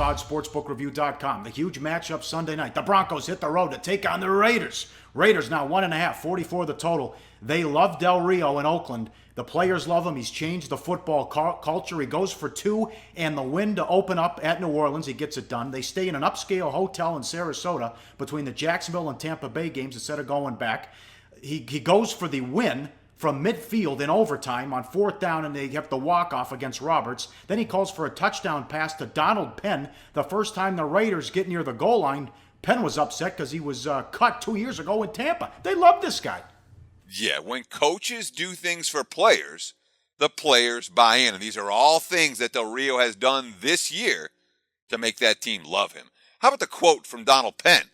LiveOddsSportsbookReview.com. The huge matchup Sunday night. The Broncos hit the road to take on the Raiders. Raiders now 1.5, 44 the total. They love Del Rio in Oakland. The players love him. He's changed the football culture. He goes for 2 and the win to open up at New Orleans. He gets it done. They stay in an upscale hotel in Sarasota between the Jacksonville and Tampa Bay games instead of going back. He goes for the win from midfield in overtime on 4th down, and they have the walk-off against Roberts. Then he calls for a touchdown pass to Donald Penn. The first time the Raiders get near the goal line, Penn was upset because he was cut 2 years ago in Tampa. They love this guy. Yeah, when coaches do things for players, the players buy in. And these are all things that Del Rio has done this year to make that team love him. How about the quote from Donald Penn?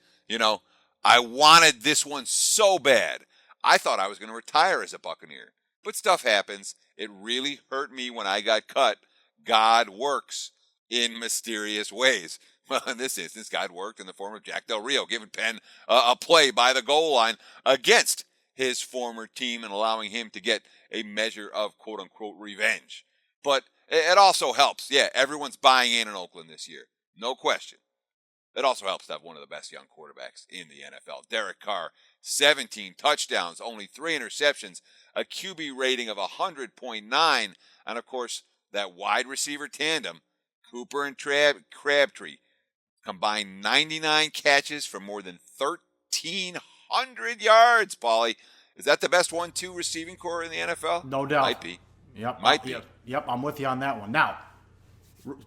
I wanted this one so bad. I thought I was going to retire as a Buccaneer. But stuff happens. It really hurt me when I got cut. God works in mysterious ways. Well, in this instance, God worked in the form of Jack Del Rio, giving Penn a play by the goal line against his former team and allowing him to get a measure of quote-unquote revenge. But it also helps. Yeah, everyone's buying in Oakland this year. No question. It also helps to have one of the best young quarterbacks in the NFL. Derek Carr, 17 touchdowns, only 3 interceptions, a QB rating of 100.9, and of course, that wide receiver tandem, Cooper and Crabtree, combined 99 catches for more than 1,300 yards, Paulie. Is that the best 1-2 receiving core in the NFL? No doubt. Might be. Yep. Might be. Yep, I'm with you on that one. Now,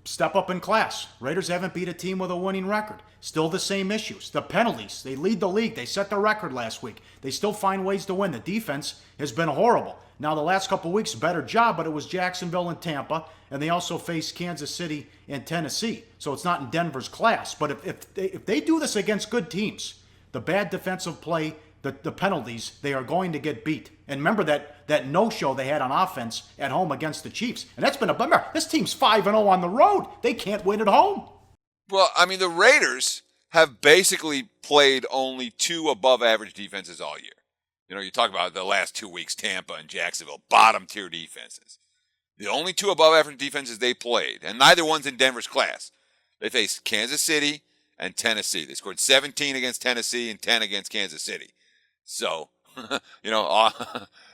step up in class. Raiders haven't beat a team with a winning record. Still the same issues. The penalties. They lead the league. They set the record last week. They still find ways to win. The defense has been horrible. Now, the last couple of weeks, better job, but it was Jacksonville and Tampa, and they also faced Kansas City and Tennessee. So it's not in Denver's class. But if they do this against good teams, the bad defensive play, the penalties, they are going to get beat. And remember that no-show they had on offense at home against the Chiefs. And that's been a bummer. This team's 5-0 on the road. They can't win at home. Well, I mean, the Raiders have basically played only 2 above-average defenses all year. You talk about the last 2 weeks, Tampa and Jacksonville, bottom-tier defenses. The only 2 above-average defenses they played, and neither one's in Denver's class. They faced Kansas City and Tennessee. They scored 17 against Tennessee and 10 against Kansas City. So,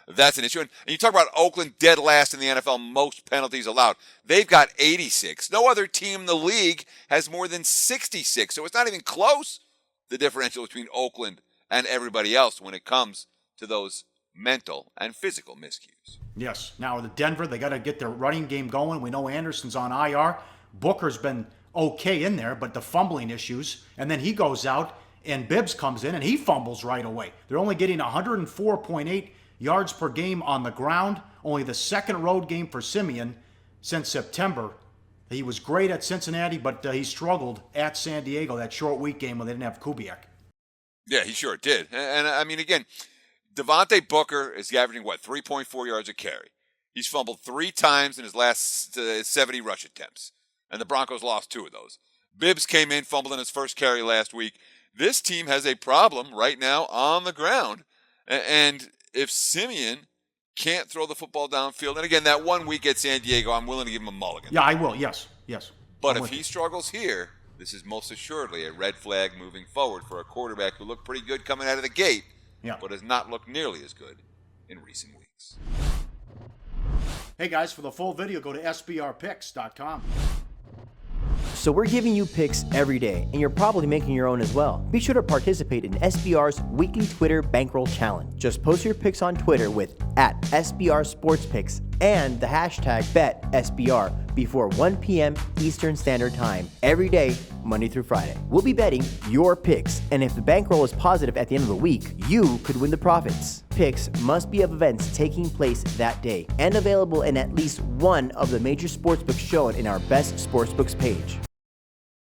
that's an issue. And you talk about Oakland dead last in the NFL, most penalties allowed. They've got 86. No other team in the league has more than 66. So it's not even close, the differential between Oakland and everybody else when it comes to those mental and physical miscues. Yes. Now, the Denver, they got to get their running game going. We know Anderson's on IR. Booker's been okay in there, but the fumbling issues. And then he goes out, and Bibbs comes in, and he fumbles right away. They're only getting 104.8 yards per game on the ground. Only the second road game for Simeon since September. He was great at Cincinnati, but he struggled at San Diego, that short week game when they didn't have Kubiak. Yeah, he sure did. And I mean, again, Devontae Booker is averaging, 3.4 yards a carry. He's fumbled 3 times in his last 70 rush attempts, and the Broncos lost 2 of those. Bibbs came in, fumbled in his first carry last week. This team has a problem right now on the ground. And if Simeon can't throw the football downfield, and again, that 1 week at San Diego, I'm willing to give him a mulligan. Yeah, I will. Yes. But if he struggles here, this is most assuredly a red flag moving forward for a quarterback who looked pretty good coming out of the gate, but has not looked nearly as good in recent weeks. Hey guys, for the full video, go to sbrpicks.com. So we're giving you picks every day, and you're probably making your own as well. Be sure to participate in SBR's weekly Twitter Bankroll Challenge. Just post your picks on Twitter with @SBRSportsPicks and the hashtag BetSBR before 1 p.m. Eastern Standard Time every day, Monday through Friday. We'll be betting your picks, and if the bankroll is positive at the end of the week, you could win the profits. Picks must be of events taking place that day and available in at least one of the major sportsbooks shown in our Best Sportsbooks page.